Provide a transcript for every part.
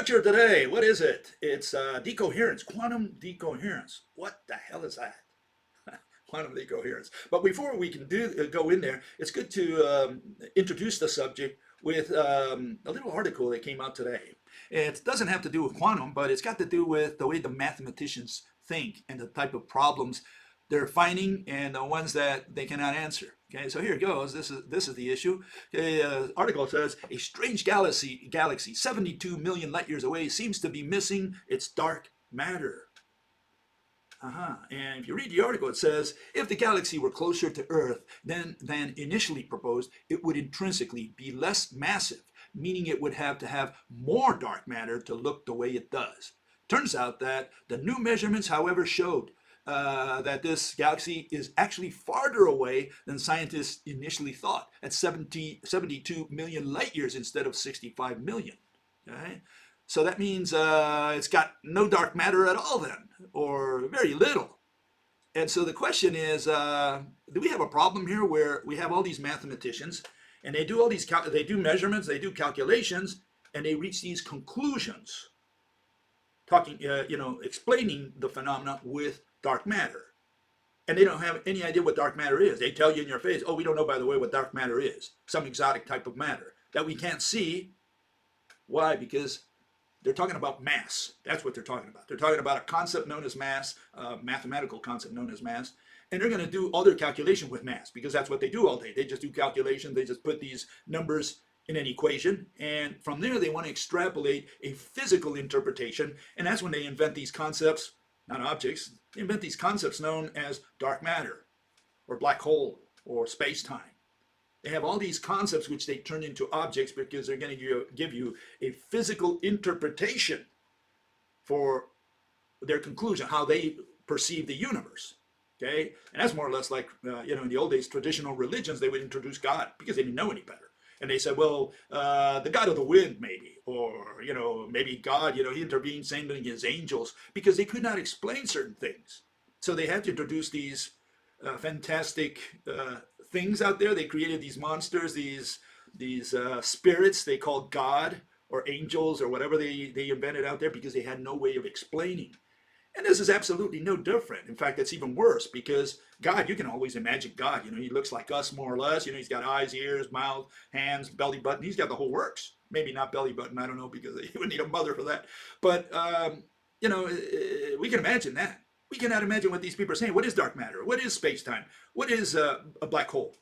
Lecture today, what is it? It's decoherence, quantum decoherence. What the hell is that? Quantum decoherence. But before we can go in there, it's good to introduce the subject with a little article that came out today. It doesn't have to do with quantum, but it's got to do with the way the mathematicians think and the type of problems they're finding and the ones that they cannot answer. Okay, so here it goes. This is the issue. Okay, article says a strange galaxy 72 million light years away seems to be missing its dark matter. And if you read the article, it says if the galaxy were closer to Earth than initially proposed, it would intrinsically be less massive, meaning it would have to have more dark matter to look the way it does. Turns out that the new measurements, however, showed that this galaxy is actually farther away than scientists initially thought, at 72 million light years instead of 65 million. Okay? So that means it's got no dark matter at all then, or very little. And so the question is, do we have a problem here where we have all these mathematicians and they do all these, they do measurements, they do calculations, and they reach these conclusions, talking, explaining the phenomena with dark matter. And they don't have any idea what dark matter is. They tell you in your face, oh, we don't know, by the way, what dark matter is. Some exotic type of matter that we can't see. Why? Because they're talking about mass. That's what they're talking about. They're talking about a concept known as mass, a mathematical concept known as mass. And they're going to do all their calculation with mass because that's what they do all day. They just do calculation. They just put these numbers in an equation. And from there, they want to extrapolate a physical interpretation. And that's when they invent these concepts, not objects. They invent these concepts known as dark matter or black hole or space-time. They have all these concepts which they turn into objects because they're going to give you a physical interpretation for their conclusion, how they perceive the universe. Okay, and that's more or less like in the old days, traditional religions, they would introduce God because they didn't know any better. And they said, well, the God of the wind, maybe, or, maybe God, he intervened sending his angels because they could not explain certain things. So they had to introduce these fantastic things out there. They created these monsters, these spirits they called God or angels or whatever they invented out there because they had no way of explaining. And this is absolutely no different. In fact, it's even worse because God, you can always imagine God. He looks like us more or less. He's got eyes, ears, mouth, hands, belly button. He's got the whole works. Maybe not belly button. I don't know because he would need a mother for that. But, we can imagine that. We cannot imagine what these people are saying. What is dark matter? What is space-time? What is a black hole?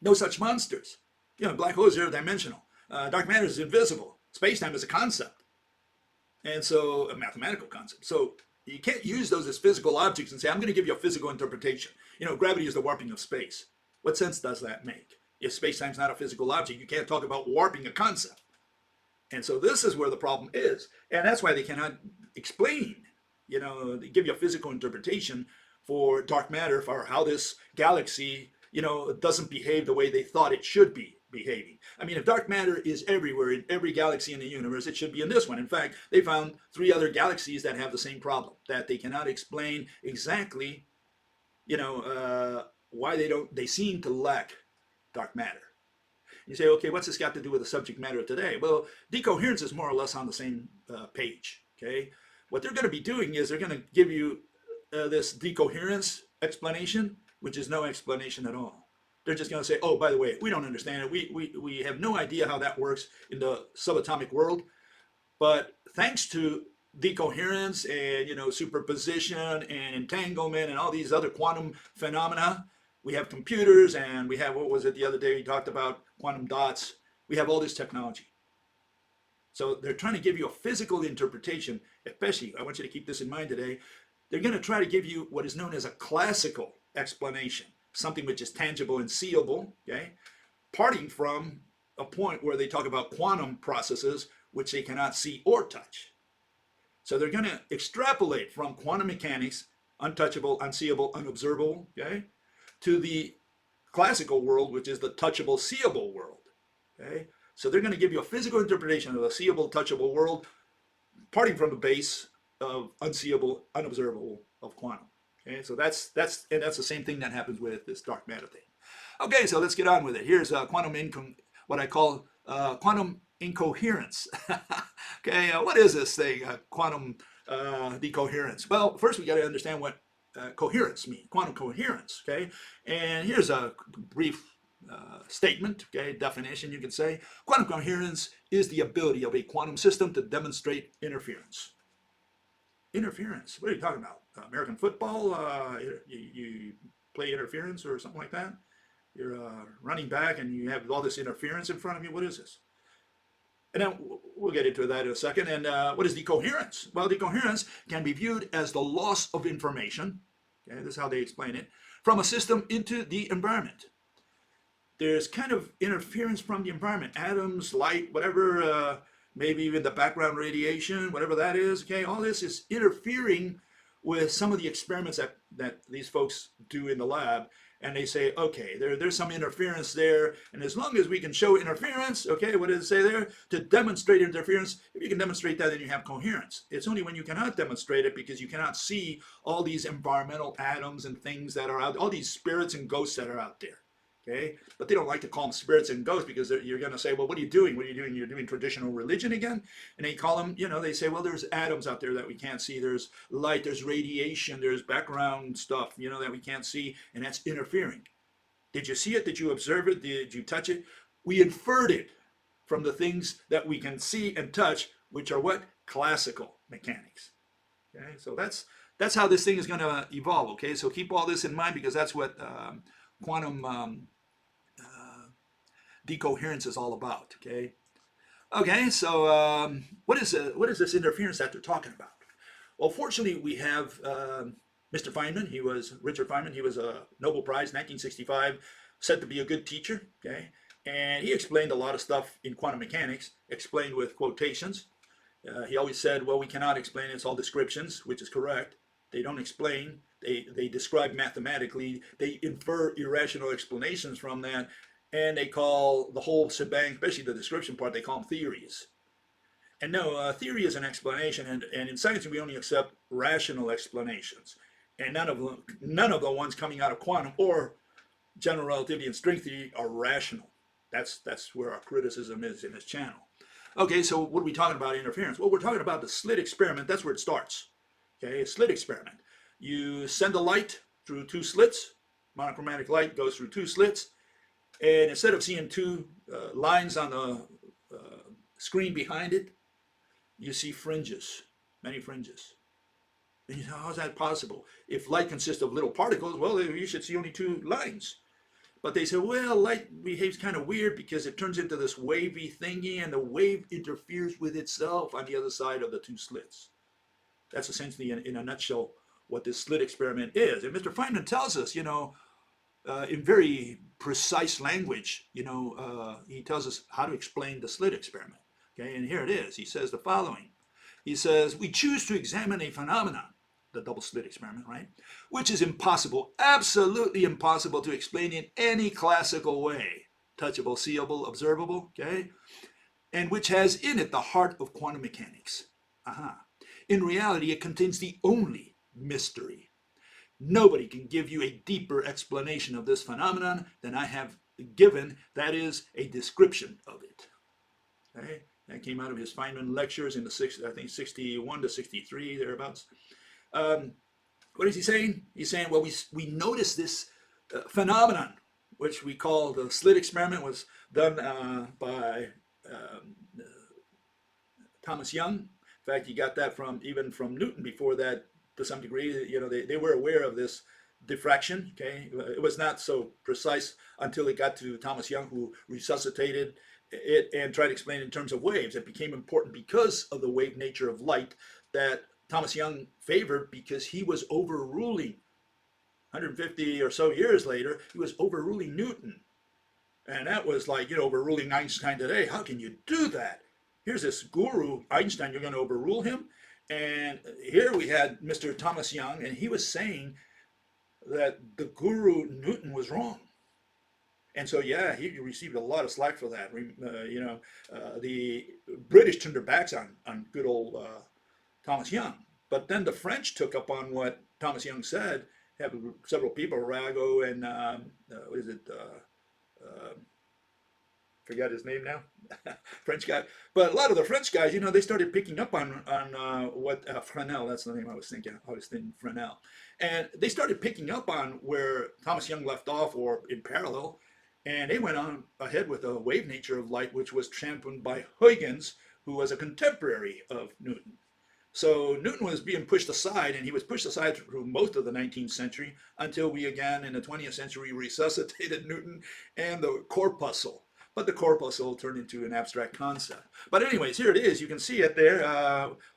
No such monsters. Black holes are dimensional. Dark matter is invisible. Space-time is a concept. And so, a mathematical concept. So, you can't use those as physical objects and say, I'm going to give you a physical interpretation. Gravity is the warping of space. What sense does that make? If space-time is not a physical object, you can't talk about warping a concept. And so this is where the problem is. And that's why they cannot explain, they give you a physical interpretation for dark matter, for how this galaxy, doesn't behave the way they thought it should be behaving. I mean, if dark matter is everywhere in every galaxy in the universe, it should be in this one. In fact, they found 3 other galaxies that have the same problem, that they cannot explain exactly, why they seem to lack dark matter. You say, okay, what's this got to do with the subject matter of today? Well, decoherence is more or less on the same page, okay? What they're going to be doing is they're going to give you this decoherence explanation, which is no explanation at all. They're just going to say, oh, by the way, we don't understand it. We have no idea how that works in the subatomic world. But thanks to decoherence and, superposition and entanglement and all these other quantum phenomena, we have computers and we have, what was it the other day we talked about, quantum dots. We have all this technology. So they're trying to give you a physical interpretation, especially, I want you to keep this in mind today, they're going to try to give you what is known as a classical explanation. Something which is tangible and seeable, okay? Parting from a point where they talk about quantum processes which they cannot see or touch. So they're going to extrapolate from quantum mechanics, untouchable, unseeable, unobservable, okay, to the classical world, which is the touchable, seeable world, okay? So they're going to give you a physical interpretation of the seeable, touchable world, parting from the base of unseeable, unobservable of quantum. Okay, so that's the same thing that happens with this dark matter thing. Okay, so let's get on with it. Here's what I call quantum incoherence. Okay, what is this thing, quantum decoherence? Well, first we got to understand what coherence means, quantum coherence. Okay, and here's a brief statement. Okay, definition you could say: quantum coherence is the ability of a quantum system to demonstrate interference. Interference? What are you talking about? American football? You play interference or something like that? You're running back and you have all this interference in front of you. What is this? And then we'll get into that in a second. And what is decoherence? Well, decoherence can be viewed as the loss of information. Okay, this is how they explain it, from a system into the environment. There's kind of interference from the environment, atoms, light, whatever, maybe even the background radiation, whatever that is. Okay, all this is interfering with some of the experiments that these folks do in the lab. And they say, okay, there's some interference there, and as long as we can show interference, okay, what does it say there? To demonstrate interference, if you can demonstrate that, then you have coherence. It's only when you cannot demonstrate it because you cannot see all these environmental atoms and things that are out, all these spirits and ghosts that are out there. Okay, but they don't like to call them spirits and ghosts because you're going to say, well, what are you doing? What are you doing? You're doing traditional religion again? And they call them, they say, well, there's atoms out there that we can't see. There's light, there's radiation, there's background stuff, that we can't see, and that's interfering. Did you see it? Did you observe it? Did you touch it? We inferred it from the things that we can see and touch, which are what? Classical mechanics. Okay, so that's how this thing is going to evolve. Okay, so keep all this in mind because that's what quantum decoherence is all about. Okay, so what is this interference that they're talking about? Well, fortunately, we have Mr. Feynman. Richard Feynman. He was a Nobel Prize 1965, said to be a good teacher. Okay, and he explained a lot of stuff in quantum mechanics, explained with quotations. He always said, well, we cannot explain it, it's all descriptions, which is correct. They don't explain, they describe mathematically, they infer irrational explanations from that, and they call the whole shebang, especially the description part, they call them theories. And no, theory is an explanation, and in science we only accept rational explanations. And none of the ones coming out of quantum or general relativity and string theory are rational. That's where our criticism is in this channel. Okay, so what are we talking about interference? Well, we're talking about the slit experiment. That's where it starts. Okay, a slit experiment. You send a light through two slits. Monochromatic light goes through two slits. And instead of seeing two lines on the screen behind it, you see fringes, many fringes. And you say, how is that possible? If light consists of little particles, well, you should see only two lines. But they say, well, light behaves kind of weird because it turns into this wavy thingy, and the wave interferes with itself on the other side of the two slits. That's essentially, in a nutshell, what this slit experiment is. And Mr. Feynman tells us, in very precise language, he tells us how to explain the slit experiment. Okay, and here it is. He says the following. He says, we choose to examine a phenomenon, the double slit experiment, right? Which is impossible, absolutely impossible to explain in any classical way. Touchable, seeable, observable, okay? And which has in it the heart of quantum mechanics. In reality, it contains the only mystery. Nobody can give you a deeper explanation of this phenomenon than I have given, that is, a description of it. Okay? That came out of his Feynman lectures in I think 61 to 63, thereabouts. What is he saying? He's saying, well, we notice this phenomenon, which we call the slit experiment, was done by Thomas Young. In fact, he got that even from Newton before that, to some degree. They were aware of this diffraction. Okay, it was not so precise until it got to Thomas Young, who resuscitated it and tried to explain it in terms of waves. It became important because of the wave nature of light that Thomas Young favored, because he was overruling, 150 or so years later, he was overruling Newton. And that was like, overruling Einstein today. How can you do that? Here's this guru, Einstein, you're going to overrule him? And here we had Mr. Thomas Young, and he was saying that the guru Newton was wrong. And so, yeah, he received a lot of slack for that. The British turned their backs on good old Thomas Young. But then the French took up on what Thomas Young said. Have several people, Arago and forgot his name now, French guy. But a lot of the French guys, you know, they started picking up on what Fresnel, that's the name I was thinking. I was thinking Fresnel, and they started picking up on where Thomas Young left off, or in parallel, and they went on ahead with a wave nature of light, which was championed by Huygens, who was a contemporary of Newton. So Newton was being pushed aside, and he was pushed aside through most of the 19th century until we again in the 20th century resuscitated Newton and the corpuscle. But the corpuscle turned into an abstract concept. But anyways, here it is. You can see it there.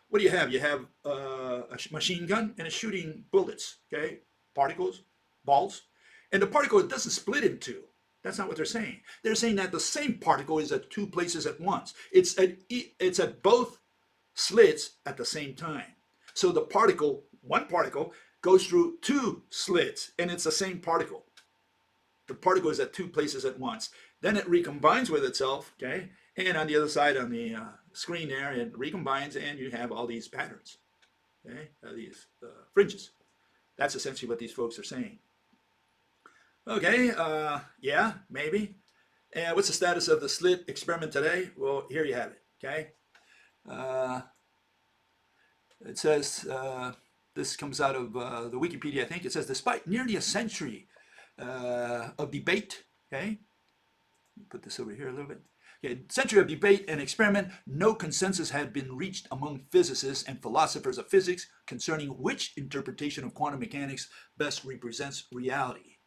What do you have? You have a machine gun, and it's shooting bullets, okay? Particles, balls. And the particle doesn't split in two. That's not what they're saying. They're saying that the same particle is at two places at once. It's at both slits at the same time. So the particle, one particle, goes through two slits, and it's the same particle. The particle is at two places at once. Then it recombines with itself, okay? And on the other side on the screen there, it recombines, and you have all these patterns, okay? These fringes. That's essentially what these folks are saying. Okay, yeah, maybe. And what's the status of the slit experiment today? Well, here you have it, okay? It says, this comes out of the Wikipedia, I think. It says, despite nearly a century of debate, okay? Put this over here a little bit. Okay, century of debate and experiment, no consensus had been reached among physicists and philosophers of physics concerning which interpretation of quantum mechanics best represents reality.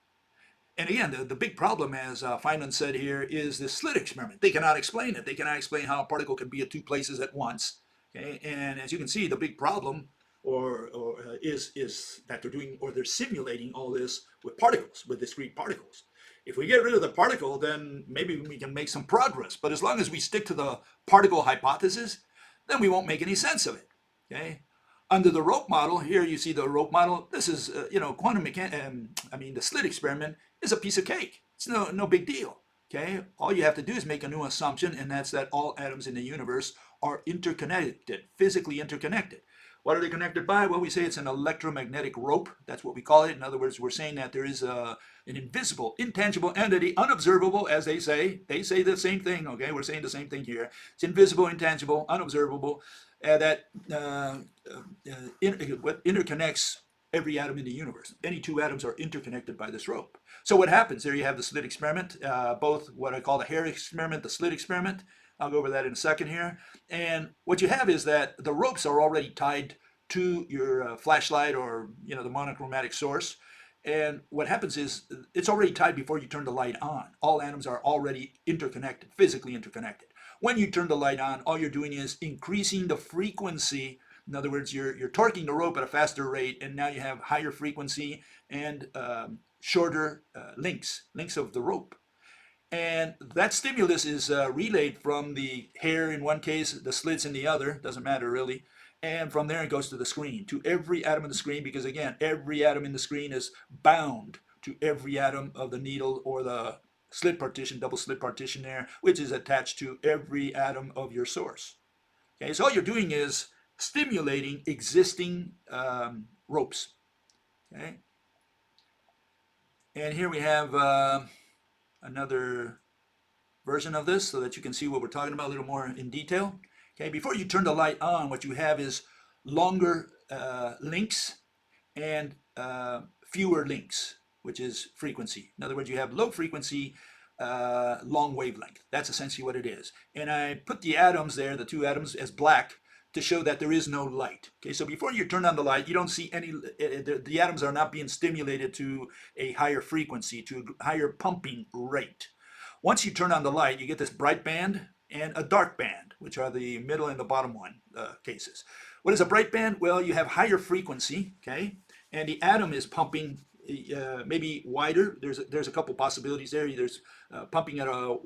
And again, the big problem, as Feynman said here, is the slit experiment. They cannot explain it. They cannot explain how a particle can be at two places at once. Okay, and as you can see, the big problem is that they're simulating all this with particles, with discrete particles. If we get rid of the particle, then maybe we can make some progress. But as long as we stick to the particle hypothesis, then we won't make any sense of it. Okay. Under the rope model, here you see the rope model. This is, quantum mechanics. The slit experiment is a piece of cake. It's no big deal. Okay, all you have to do is make a new assumption, and that's that all atoms in the universe are interconnected, physically interconnected. What are they connected by? Well, we say it's an electromagnetic rope. That's what we call it. In other words, we're saying that there is an invisible, intangible entity, unobservable, as they say. They say the same thing, okay? We're saying the same thing here. It's invisible, intangible, unobservable, that interconnects every atom in the universe. Any two atoms are interconnected by this rope. So what happens? There you have the slit experiment, both what I call the hair experiment, the slit experiment. I'll go over that in a second here. And what you have is that the ropes are already tied to your flashlight or the monochromatic source. And what happens is it's already tied before you turn the light on. All atoms are already interconnected, physically interconnected. When you turn the light on, all you're doing is increasing the frequency. In other words, you're torquing the rope at a faster rate, and now you have higher frequency and shorter links of the rope. And that stimulus is relayed from the hair in one case, the slits in the other, doesn't matter really. And from there it goes to the screen, to every atom of the screen, because again, every atom in the screen is bound to every atom of the needle or the slit partition, double slit partition there, which is attached to every atom of your source. Okay, so all you're doing is stimulating existing ropes. Okay, and here we have another version of this so that you can see what we're talking about a little more in detail. Okay, before you turn the light on, what you have is longer links and fewer links, which is frequency. In other words, you have low frequency, long wavelength. That's essentially what it is. And I put the atoms there, the two atoms, as black to show that there is no light. Okay, so before you turn on the light, you don't see any, the atoms are not being stimulated to a higher frequency, to a higher pumping rate. Once you turn on the light, you get this bright band and a dark band, which are the middle and the bottom one cases. What is a bright band? Well, you have higher frequency, okay, and the atom is pumping maybe wider. There's a couple possibilities there. There's pumping at a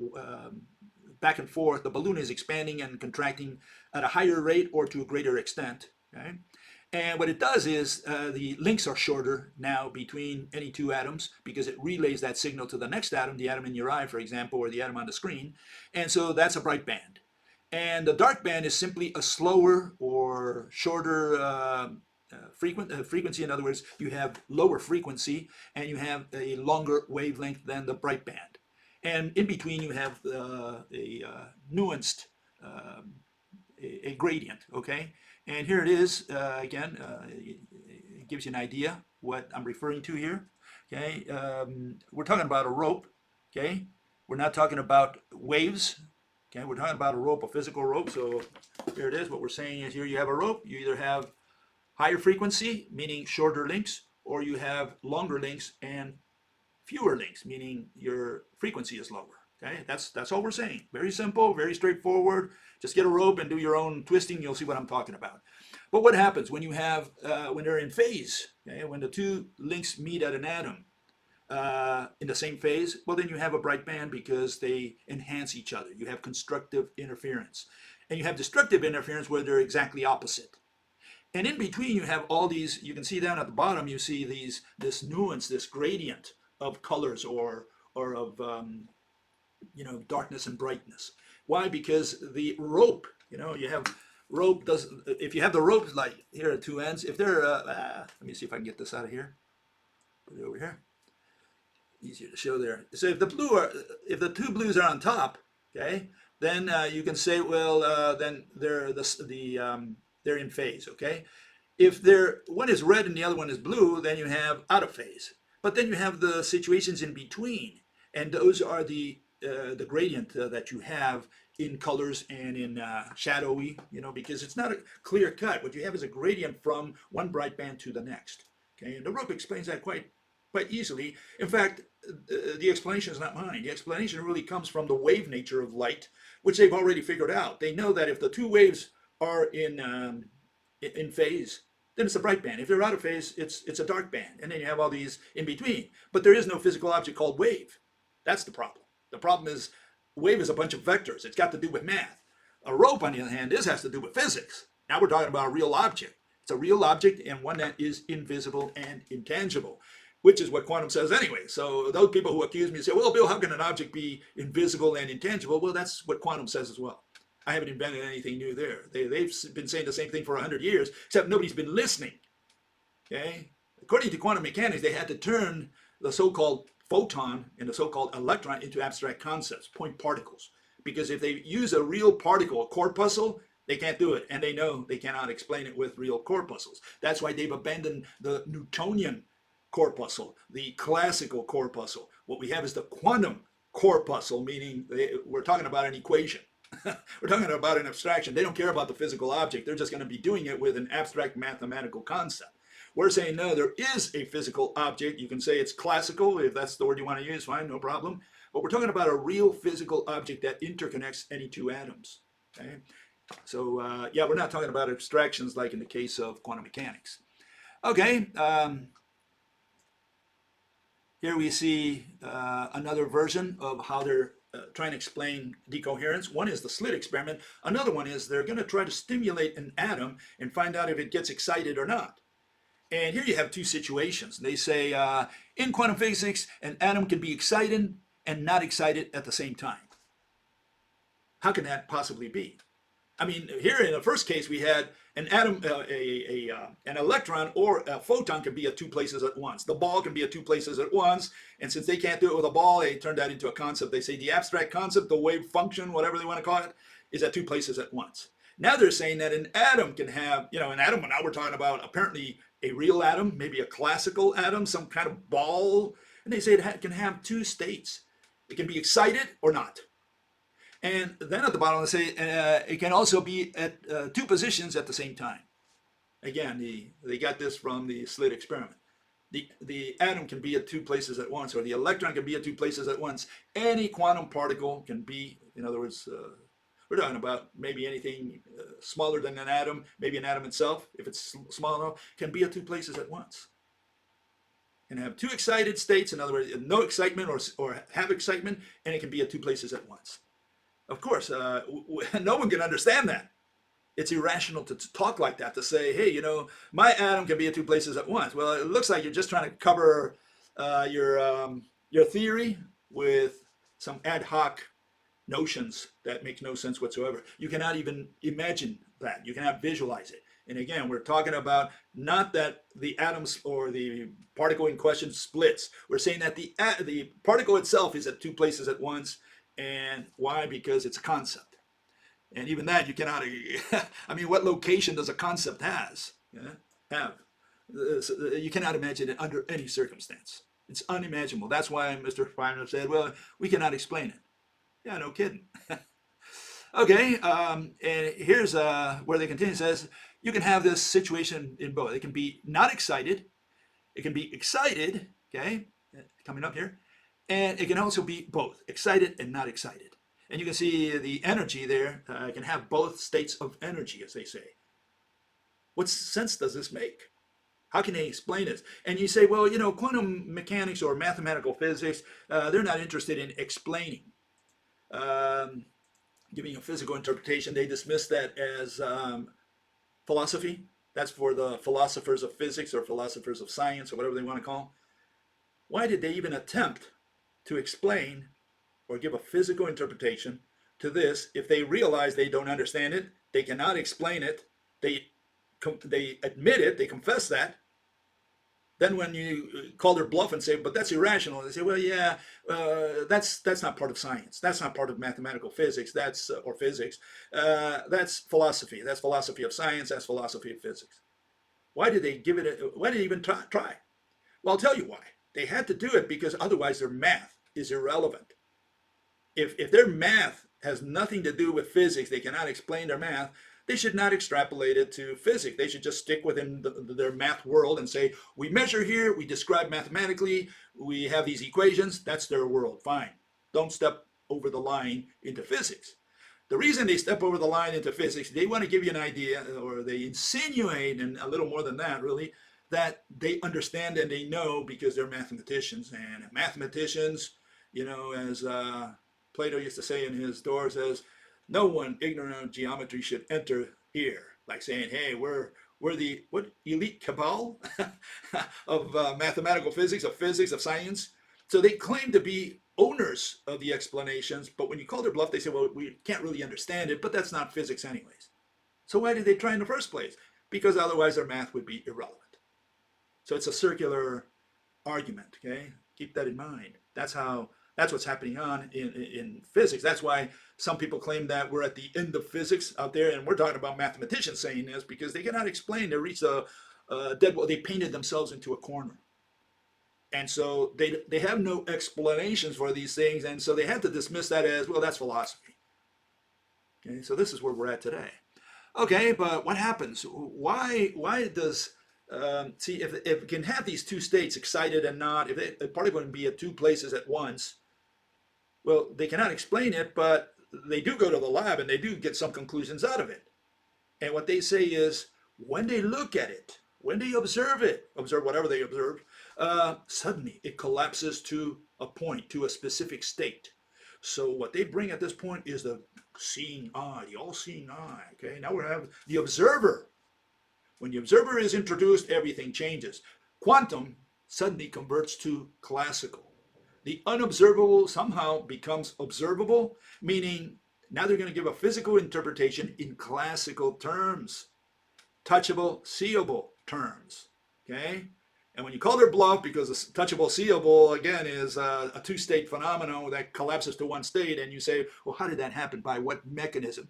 back and forth. The balloon is expanding and contracting at a higher rate or to a greater extent. Okay? And what it does is the links are shorter now between any two atoms because it relays that signal to the next atom, the atom in your eye, for example, or the atom on the screen. And so that's a bright band. And the dark band is simply a slower or shorter frequency. In other words, you have lower frequency and you have a longer wavelength than the bright band. And in between you have a nuanced, um, a gradient, okay? And here it is, again, it gives you an idea what I'm referring to here, okay? We're talking about a rope, okay? We're not talking about waves, okay? We're talking about a rope, a physical rope. So here it is. What we're saying is here you have a rope. You either have higher frequency, meaning shorter links, or you have longer links and fewer links, meaning your frequency is lower. Okay, that's all we're saying. Very simple, very straightforward. Just get a rope and do your own twisting. You'll see what I'm talking about. But what happens when you have when they're in phase? Okay, when the two links meet at an atom in the same phase, well then you have a bright band because they enhance each other. You have constructive interference, and you have destructive interference where they're exactly opposite. And in between, you have all these. You can see down at the bottom. You see this nuance, this gradient of colors or of darkness and brightness. Why? Because the rope, you have rope does. If you have the rope like here at two ends, if they're let me see if I can get this out of here. Put it over here. Easier to show there. So if the two blues are on top, okay, then you can say, well, then they're in phase, okay. If one is red and the other one is blue, then you have out of phase. But then you have the situations in between, and those are the gradient that you have in colors and in shadowy, because it's not a clear cut. What you have is a gradient from one bright band to the next. Okay, and the rope explains that quite easily. In fact, the explanation is not mine. The explanation really comes from the wave nature of light, which they've already figured out. They know that if the two waves are in phase, then it's a bright band. If they're out of phase, it's a dark band. And then you have all these in between. But there is no physical object called wave. That's the problem. The problem is wave is a bunch of vectors. It's got to do with math. A rope, on the other hand, has to do with physics. Now we're talking about a real object. It's a real object and one that is invisible and intangible, which is what quantum says anyway. So those people who accuse me say, well, Bill, how can an object be invisible and intangible? Well, that's what quantum says as well. I haven't invented anything new there. They've been saying the same thing for 100 years, except nobody's been listening. Okay? According to quantum mechanics, they had to turn the so-called photon and the so-called electron into abstract concepts, point particles. Because if they use a real particle, a corpuscle, they can't do it. And they know they cannot explain it with real corpuscles. That's why they've abandoned the Newtonian corpuscle, the classical corpuscle. What we have is the quantum corpuscle, meaning we're talking about an equation. We're talking about an abstraction. They don't care about the physical object. They're just going to be doing it with an abstract mathematical concept. We're saying, no, there is a physical object. You can say it's classical, if that's the word you want to use, fine, no problem. But we're talking about a real physical object that interconnects any two atoms. Okay? So, yeah, we're not talking about abstractions like in the case of quantum mechanics. Okay, here we see another version of how they're trying to explain decoherence. One is the slit experiment. Another one is they're going to try to stimulate an atom and find out if it gets excited or not. And here you have two situations. They say in quantum physics, an atom can be excited and not excited at the same time. How can that possibly be? I mean, here in the first case, we had an atom, an electron or a photon can be at two places at once. The ball can be at two places at once. And since they can't do it with a ball, they turned that into a concept. They say the abstract concept, the wave function, whatever they want to call it, is at two places at once. Now they're saying that an atom can have, an atom, now we're talking about apparently a real atom, maybe a classical atom, some kind of ball. And they say it can have two states. It can be excited or not. And then at the bottom, they say it can also be at two positions at the same time. Again, they got this from the slit experiment. The atom can be at two places at once, or the electron can be at two places at once. Any quantum particle can be, in other words, we're talking about maybe anything smaller than an atom, maybe an atom itself, if it's small enough, can be at two places at once. And have two excited states, in other words, no excitement or have excitement, and it can be at two places at once. Of course, no one can understand that. It's irrational to talk like that, to say, hey, my atom can be at two places at once. Well, it looks like you're just trying to cover your theory with some ad hoc notions that make no sense whatsoever. You cannot even imagine that. You cannot visualize it. And again, we're talking about not that the atoms or the particle in question splits. We're saying that the particle itself is at two places at once. And why? Because it's a concept. And even that you cannot, I mean, what location does a concept have? You cannot imagine it under any circumstance. It's unimaginable. That's why Mr. Feynman said, well, we cannot explain it. Yeah, no kidding. Okay, and here's where they continue. It says, you can have this situation in both. It can be not excited. It can be excited, okay, coming up here. And it can also be both, excited and not excited. And you can see the energy there. Can have both states of energy, as they say. What sense does this make? How can they explain this? And you say, well, you know, quantum mechanics or mathematical physics, they're not interested in explaining. Giving a physical interpretation, they dismiss that as philosophy. That's for the philosophers of physics or philosophers of science or whatever they want to call. Why did they even attempt to explain or give a physical interpretation to this if they realize they don't understand it, they cannot explain it, they admit it, they confess that? Then when you call their bluff and say, but that's irrational, they say, well, yeah, that's not part of science. That's not part of mathematical physics. That's or physics. That's philosophy. That's philosophy of science. That's philosophy of physics. Why did they give it? Why did they even try? Well, I'll tell you why. They had to do it because otherwise their math is irrelevant. If their math has nothing to do with physics, they cannot explain their math, they should not extrapolate it to physics. They should just stick within their math world and say, we measure here, we describe mathematically, we have these equations, that's their world, fine. Don't step over the line into physics. The reason they step over the line into physics, they want to give you an idea, or they insinuate, and a little more than that really, that they understand and they know because they're mathematicians. And mathematicians, you know, as Plato used to say in his Door, says, no one ignorant of geometry should enter here. Like saying, hey, we're the elite cabal of mathematical physics, of science. So they claim to be owners of the explanations, but when you call their bluff, they say, well, we can't really understand it, but that's not physics anyways. So why did they try in the first place? Because otherwise their math would be irrelevant. So it's a circular argument, okay? Keep that in mind. That's what's happening in physics. That's why some people claim that we're at the end of physics out there, and we're talking about mathematicians saying this because they cannot explain. They reached a dead wall. They painted themselves into a corner. And so they have no explanations for these things, and so they have to dismiss that as, well, that's philosophy. Okay, so this is where we're at today. Okay, but what happens? Why does, see, if it can have these two states, excited and not, if a particle can be at two places at once, well, they cannot explain it, but they do go to the lab and they do get some conclusions out of it. And what they say is, when they look at it, when they observe whatever they observe, suddenly it collapses to a point, to a specific state. So what they bring at this point is the seeing eye, the all-seeing eye. Okay, now we have the observer. When the observer is introduced, everything changes. Quantum suddenly converts to classical. The unobservable somehow becomes observable, meaning now they're going to give a physical interpretation in classical terms, touchable, seeable terms. Okay? And when you call their bluff, because the touchable, seeable, again, is a two-state phenomenon that collapses to one state, and you say, well, how did that happen? By what mechanism?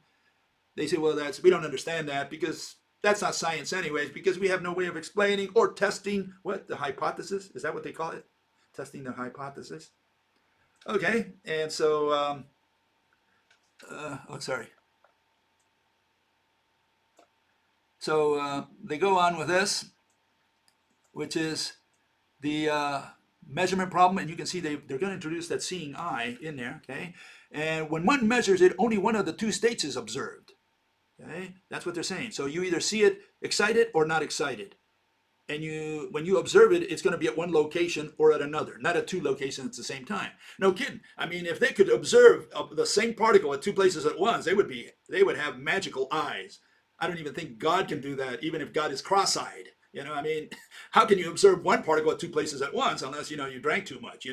They say, well, we don't understand that because that's not science anyways, because we have no way of explaining or testing, the hypothesis? Is that what they call it? Testing the hypothesis. Okay, and so, So they go on with this, which is the measurement problem, and you can see they're going to introduce that seeing eye in there, okay? And when one measures it, only one of the two states is observed, okay? That's what they're saying. So you either see it excited or not excited. And when you observe it, it's going to be at one location or at another, not at two locations at the same time. No kidding. I mean, if they could observe the same particle at two places at once, they would have magical eyes. I don't even think God can do that, even if God is cross-eyed. You know, I mean, how can you observe one particle at two places at once unless, you drank too much?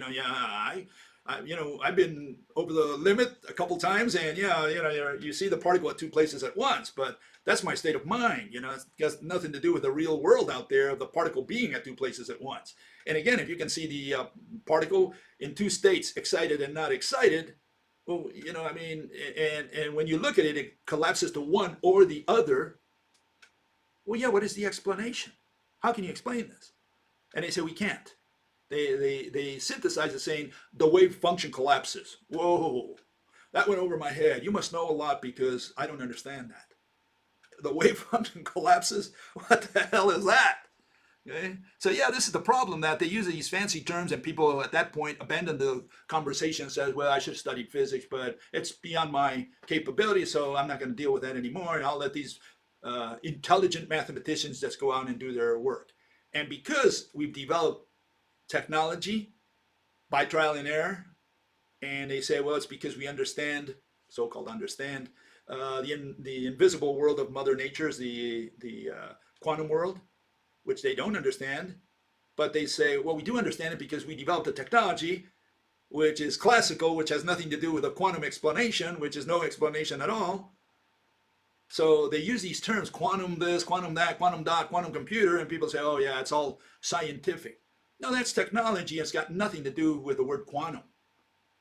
I've been over the limit a couple times, and you see the particle at two places at once, but That's my state of mind. It's got nothing to do with the real world out there of the particle being at two places at once. And again, if you can see the particle in two states, excited and not excited, well, and when you look at it, it collapses to one or the other. Well, yeah, what is the explanation? How can you explain this? And they say we can't. They synthesize it saying the wave function collapses. Whoa, that went over my head. You must know a lot because I don't understand that. The wave function collapses? What the hell is that? Okay? So yeah, this is the problem, that they use these fancy terms and people at that point abandon the conversation and says, well, I should have studied physics, but it's beyond my capability, so I'm not going to deal with that anymore, and I'll let these intelligent mathematicians just go out and do their work. And because we've developed technology by trial and error, and they say, well, it's because we understand, so-called understand, the invisible world of Mother Nature is the quantum world, which they don't understand. But they say, well, we do understand it because we developed a technology which is classical, which has nothing to do with a quantum explanation, which is no explanation at all. So they use these terms, quantum this, quantum that, quantum dot, quantum computer, and people say, oh yeah, it's all scientific. No, that's technology. It's got nothing to do with the word quantum.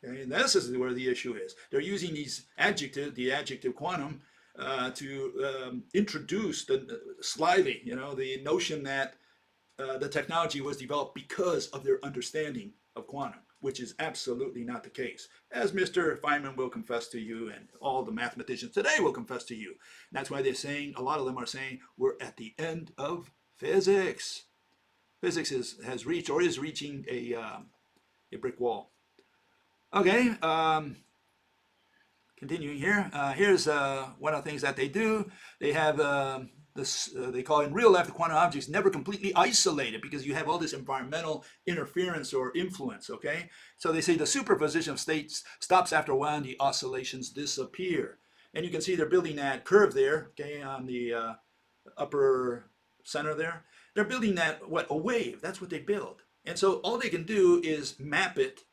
Okay? And this is where the issue is. They're using these adjectives, the adjective quantum, to introduce slyly, the notion that the technology was developed because of their understanding of quantum, which is absolutely not the case, as Mr. Feynman will confess to you, and all the mathematicians today will confess to you. And that's why they're saying, a lot of them are saying, we're at the end of physics. Physics has reached or is reaching a brick wall. Okay, continuing here. Here's one of the things that they do. They have this, they call in real life, the quantum objects never completely isolated because you have all this environmental interference or influence, okay? So they say the superposition of states stops after a while and the oscillations disappear. And you can see they're building that curve there, okay, on the upper center there. They're building that, a wave. That's what they build. And so all they can do is map it,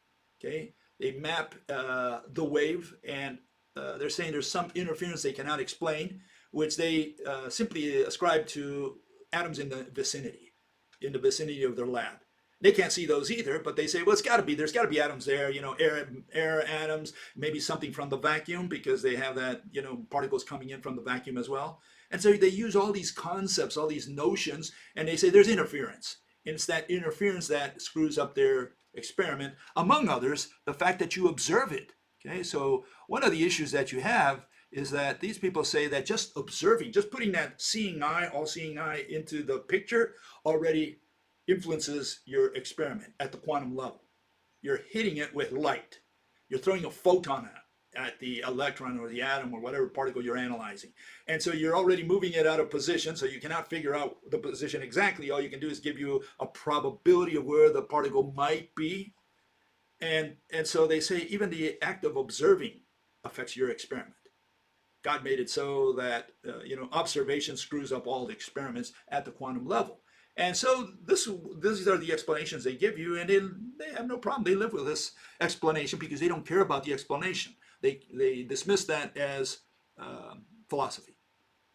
okay? They map the wave, and they're saying there's some interference they cannot explain, which they simply ascribe to atoms in the vicinity of their lab. They can't see those either, but they say, well, there's got to be atoms there, air atoms, maybe something from the vacuum, because they have that, particles coming in from the vacuum as well. And so they use all these concepts, all these notions, and they say there's interference. And it's that interference that screws up their experiment, among others, the fact that you observe it. Okay, so one of the issues that you have is that these people say that just observing, just putting that seeing eye, all-seeing eye into the picture already influences your experiment at the quantum level. You're hitting it with light. You're throwing a photon at the electron or the atom or whatever particle you're analyzing. And so you're already moving it out of position, so you cannot figure out the position exactly. All you can do is give you a probability of where the particle might be. And so they say even the act of observing affects your experiment. God made it so that observation screws up all the experiments at the quantum level. And so these are the explanations they give you, and they have no problem. They live with this explanation because they don't care about the explanation. They dismiss that as philosophy.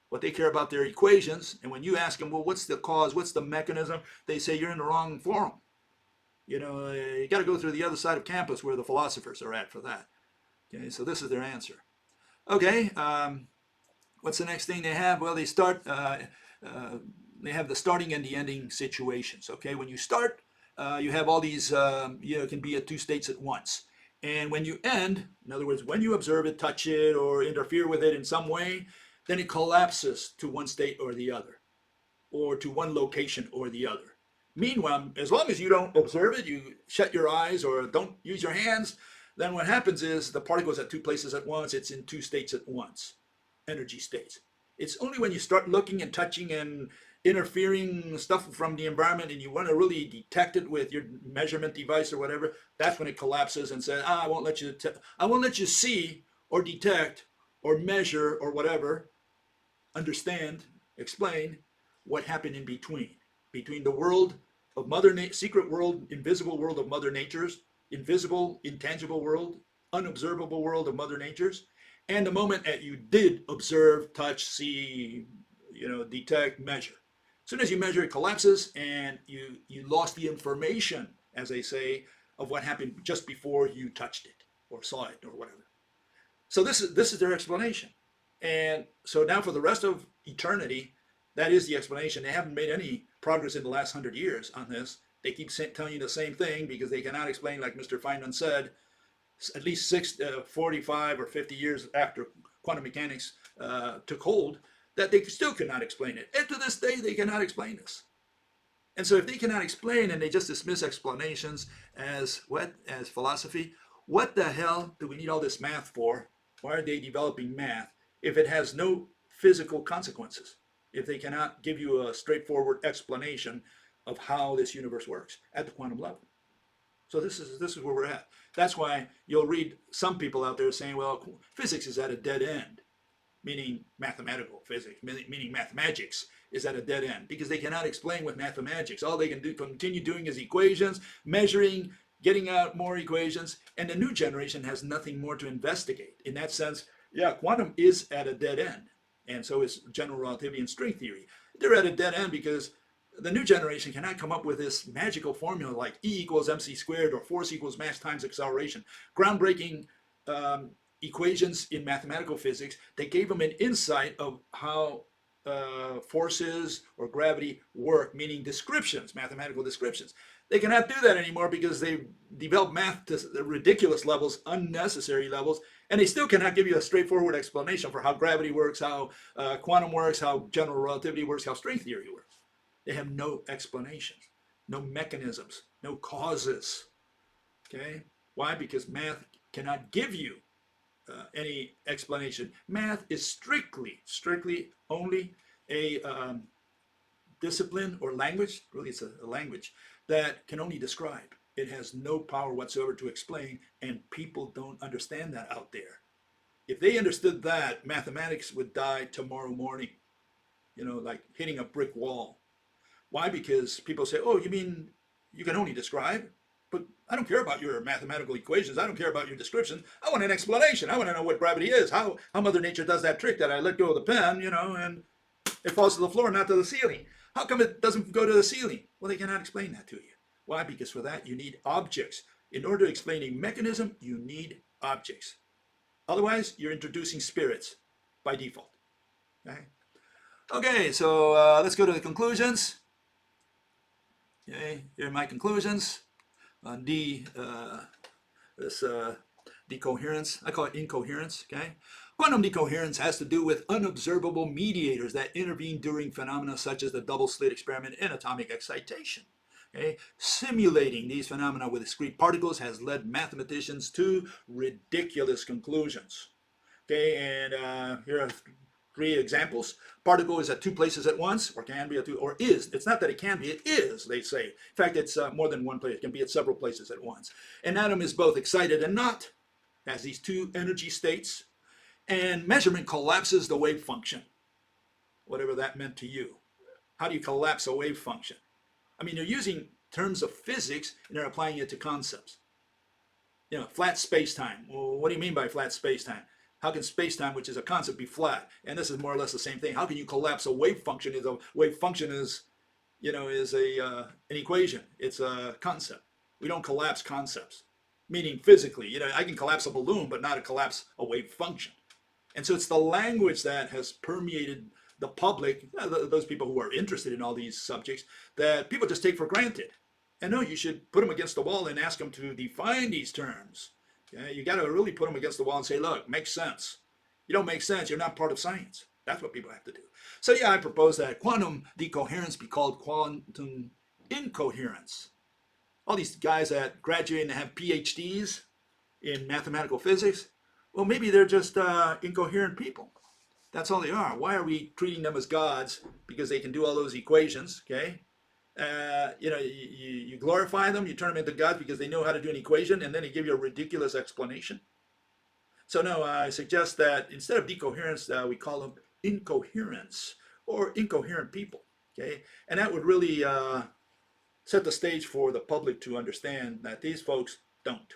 What they care about their equations, and when you ask them, well, what's the cause, what's the mechanism, they say you're in the wrong forum. You got to go through the other side of campus where the philosophers are at for that. Okay, so this is their answer. Okay, what's the next thing they have? Well, they start. They have the starting and the ending situations. Okay, when you start, you have all these. It can be at two states at once. And when you end, in other words, when you observe it, touch it, or interfere with it in some way, then it collapses to one state or the other, or to one location or the other. Meanwhile, as long as you don't observe it, you shut your eyes or don't use your hands, then what happens is the particle is at two places at once. It's in two states at once, energy states. It's only when you start looking and touching and interfering stuff from the environment and you want to really detect it with your measurement device or whatever, that's when it collapses and says, I won't let you see or detect or measure or whatever, understand, explain what happened in between the world of Mother Nature, secret world, invisible world of Mother Nature's, invisible, intangible world, unobservable world of Mother Nature's, and the moment that you did observe, touch, see, detect, measure. As soon as you measure, it collapses, and you lost the information, as they say, of what happened just before you touched it or saw it or whatever. So this is their explanation. And so now for the rest of eternity, that is the explanation. They haven't made any progress in the last 100 years on this. They keep telling you the same thing because they cannot explain, like Mr. Feynman said, at least 45 or 50 years after quantum mechanics took hold, that they still could not explain it. And to this day, they cannot explain this. And so if they cannot explain and they just dismiss explanations as what? As philosophy, what the hell do we need all this math for? Why are they developing math if it has no physical consequences? If they cannot give you a straightforward explanation of how this universe works at the quantum level. So this is where we're at. That's why you'll read some people out there saying, well, physics is at a dead end, meaning mathematical physics, meaning mathemagics is at a dead end, because they cannot explain with mathemagics. All they can do, continue doing is equations, measuring, getting out more equations, and the new generation has nothing more to investigate. In that sense, yeah, quantum is at a dead end, and so is general relativity and string theory. They're at a dead end because the new generation cannot come up with this magical formula like E equals mc squared or force equals mass times acceleration. Groundbreaking equations in mathematical physics. They gave them an insight of how forces or gravity work, meaning descriptions, mathematical descriptions. They cannot do that anymore because they've developed math to ridiculous levels, unnecessary levels, and they still cannot give you a straightforward explanation for how gravity works, how quantum works, how general relativity works, how string theory works. They have no explanations, no mechanisms, no causes. Okay? Why? Because math cannot give you any explanation. Math is strictly only a discipline or language. Really, it's a language that can only describe. It has no power whatsoever to explain, and people don't understand that out there. If they understood that, mathematics would die tomorrow morning, like hitting a brick wall. Why? Because people say, oh, you mean you can only describe? But I don't care about your mathematical equations. I don't care about your description. I want an explanation. I want to know what gravity is, how Mother Nature does that trick that I let go of the pen, and it falls to the floor, not to the ceiling. How come it doesn't go to the ceiling? Well, they cannot explain that to you. Why? Because for that, you need objects. In order to explain a mechanism, you need objects. Otherwise, you're introducing spirits by default. Okay, so let's go to the conclusions. Okay, here are my conclusions on this decoherence. I call it incoherence. Okay, quantum decoherence has to do with unobservable mediators that intervene during phenomena such as the double slit experiment and atomic excitation. Okay, simulating these phenomena with discrete particles has led mathematicians to ridiculous conclusions. Okay, and here are 3 examples. Particle is at 2 places at once, or can be at 2, or is. It's not that it can be, it is, they say. In fact, it's more than 1 place. It can be at several places at once. An atom is both excited and not, has these 2 energy states, and measurement collapses the wave function, whatever that meant to you. How do you collapse a wave function? I mean, they're using terms of physics, and they're applying it to concepts. Flat space-time. Well, what do you mean by flat space-time? How can space-time, which is a concept, be flat? And this is more or less the same thing. How can you collapse a wave function? A wave function is an equation. It's a concept. We don't collapse concepts, meaning physically. I can collapse a balloon, but not collapse a wave function. And so it's the language that has permeated the public, those people who are interested in all these subjects, that people just take for granted. And no, you should put them against the wall and ask them to define these terms. You got to really put them against the wall and say, look, make sense. You don't make sense, you're not part of science. That's what people have to do. So yeah, I propose that quantum decoherence be called quantum incoherence. All these guys that graduate and have PhDs in mathematical physics, well, maybe they're just incoherent people. That's all they are. Why are we treating them as gods? Because they can do all those equations, okay? You glorify them, you turn them into gods because they know how to do an equation, and then they give you a ridiculous explanation. So no, I suggest that instead of decoherence, we call them incoherence, or incoherent people. Okay, and that would really set the stage for the public to understand that these folks don't.